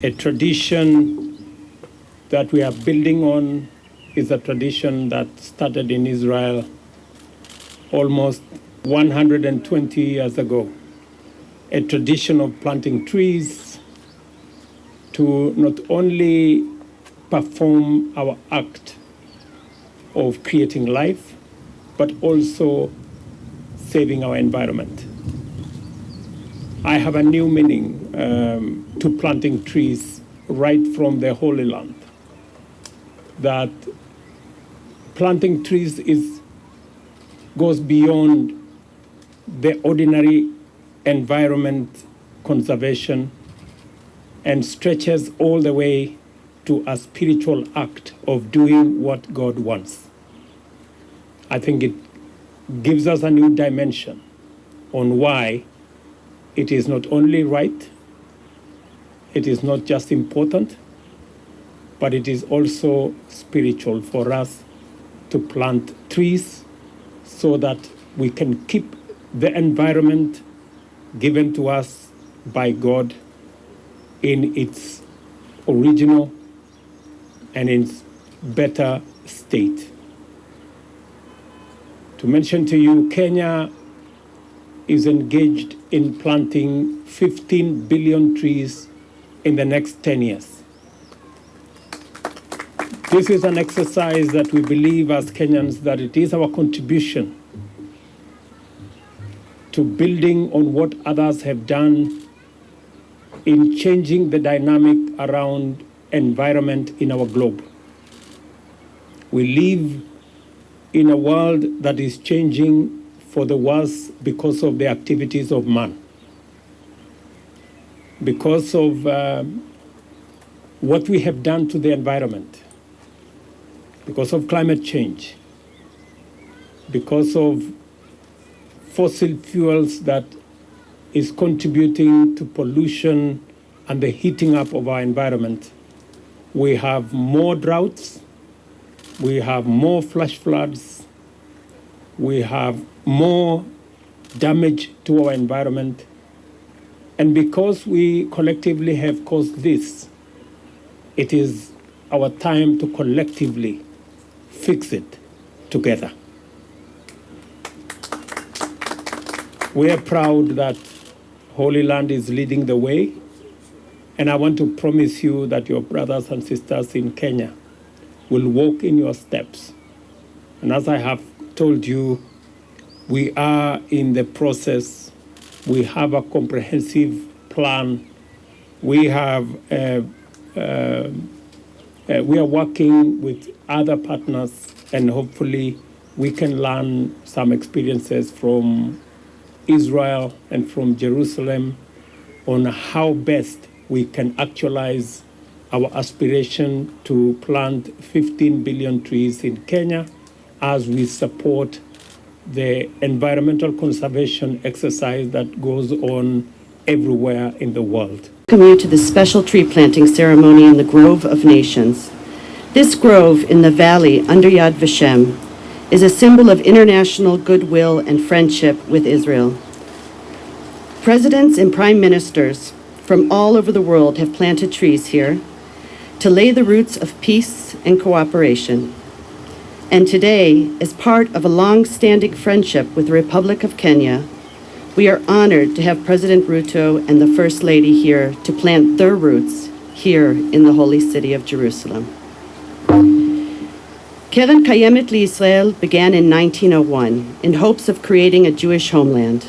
A tradition that we are building on is a tradition that started in Israel almost 120 years ago. A tradition of planting trees to not only perform our act of creating life, but also saving our environment. I have a new meaning to planting trees right from the Holy Land. That planting trees goes beyond the ordinary environment conservation and stretches all the way to a spiritual act of doing what God wants. I think it gives us a new dimension on why it is not only right, it is not just important, but it is also spiritual for us to plant trees so that we can keep the environment given to us by God in its original and in its better state. To mention to you, Kenya is engaged in planting 15 billion trees in the next 10 years. This is an exercise that we believe as Kenyans that it is our contribution to building on what others have done in changing the dynamic around environment in our globe. We live in a world that is changing for the worse because of the activities of man, because of what we have done to the environment, because of climate change, because of fossil fuels that is contributing to pollution and the heating up of our environment. We have more droughts, we have more flash floods, we have more damage to our environment. And because we collectively have caused this, it is our time to collectively fix it together. We are proud that Holy Land is leading the way, and I want to promise you that your brothers and sisters in Kenya will walk in your steps. And as I have told you, we are in the process. We have a comprehensive plan. We are working with other partners, and hopefully we can learn some experiences from Israel and from Jerusalem on how best we can actualize our aspiration to plant 15 billion trees in Kenya as we support the environmental conservation exercise that goes on everywhere in the world. Welcome you to the special tree planting ceremony in the Grove of Nations. This grove in the valley under Yad Vashem is a symbol of international goodwill and friendship with Israel. Presidents and prime ministers from all over the world have planted trees here to lay the roots of peace and cooperation. And today, as part of a long-standing friendship with the Republic of Kenya, we are honored to have President Ruto and the First Lady here to plant their roots here in the holy city of Jerusalem. Keren Kayemet Li'Israel began in 1901 in hopes of creating a Jewish homeland.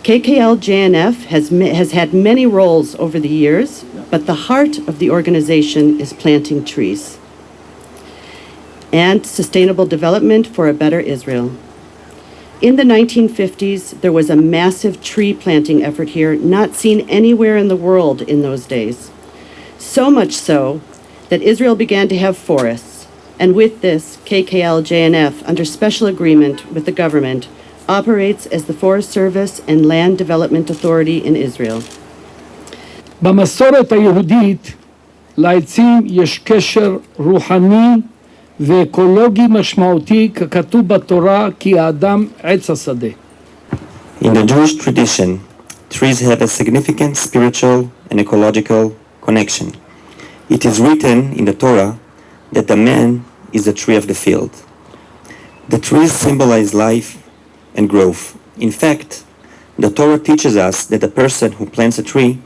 KKL-JNF has had many roles over the years, but the heart of the organization is planting trees and sustainable development for a better Israel. In the 1950s, there was a massive tree planting effort here not seen anywhere in the world in those days. So much so that Israel began to have forests, and with this, KKL-JNF, under special agreement with the government, operates as the Forest Service and Land Development Authority in Israel. במסורת היהודית לעצים יש קשר רוחני ואקולוגי משמעותי ככתוב בתורה כי האדם עץ השדה. In the Jewish tradition, trees have a significant spiritual and ecological connection. It is written in the Torah that the man is the tree of the field. The trees symbolize life and growth. In fact, the Torah teaches us that a person who plants a tree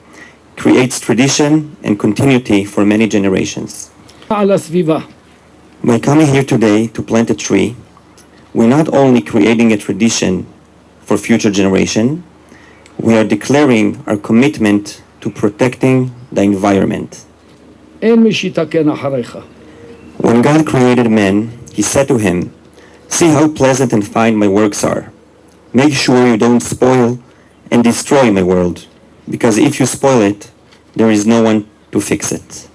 creates tradition and continuity for many generations. על הסביבה. By coming here today to plant a tree, we're not only creating a tradition for future generation, we are declaring our commitment to protecting the environment. אין מי שיתקן אחריך. When God created man, he said to him, "See how pleasant and fine my works are. Make sure you don't spoil and destroy my world, because if you spoil it, there is no one to fix it."